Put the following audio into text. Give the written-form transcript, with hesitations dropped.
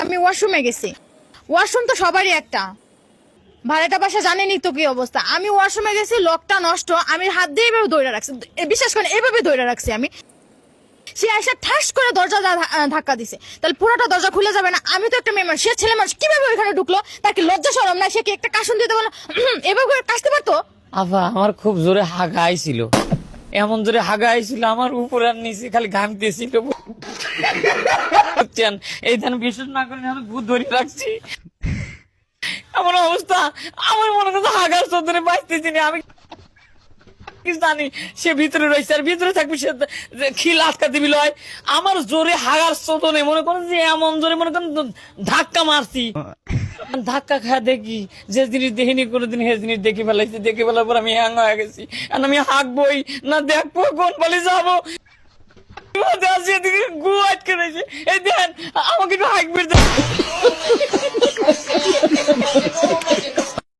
আমি ওয়াশরুমে গেছি। ওয়াশরুম তো সবারই একটা, ভাড়াটা বাসা জানেনই তো কি অবস্থা। আমি ওয়াশরুমে গেছি, লকটা নষ্ট, আমি হাত দিয়ে এভাবে ধরে রাখছি, বিশ্বাস করেন এভাবে ধরে রাখছি আমি। সে এসে ঠাস করে দরজা ধাক্কা দিছে, তাহলে পুরোটা দরজা খুলে যাবে না? আমি তো একটা মেয়ে মানুষ, সে ছেলে মানুষ, কিভাবে ওইখানে ঢুকলো? তার কি লজ্জা শরম না? সে কি একটা কাশন দিতে বলো, এভাবে করে কাশতে পারতো? আফা আমার খুব জোরে হাগা আইছিল, এমন জোরে হাগা আইছিল আমার উপর আর নিচে খালি ঘামতেছিল। বুঝছেন, এই ধান বিশ্বাস না করেন আমি ভূত ধরে রাখছি। এমন অবস্থা, আমার মনে করছে হাগার চোদনে বাঁচতেছি না আমি। কি জানি সে ভিতরে রয়েছে, আর ভিতরে থাকবি সে খিল আটকা দিবি লয়। আমার জোরে হাগার চোদনে মনে করেন যে এমন জোরে মনে করেন ধাক্কা মারছি। ধাক্কা খায় দেখি যে জিনিস দেখিনি কোনোদিন সে জিনিস দেখে ফেলাইছি, দেখে ফেলার পর আমি হ্যাং হয়ে গেছি। আর আমি হাঁকবই না, দেখবো কোন পালে যাবো। গু আটকে রয়েছে, এই দেন আমাকে একটু হাঁকবে।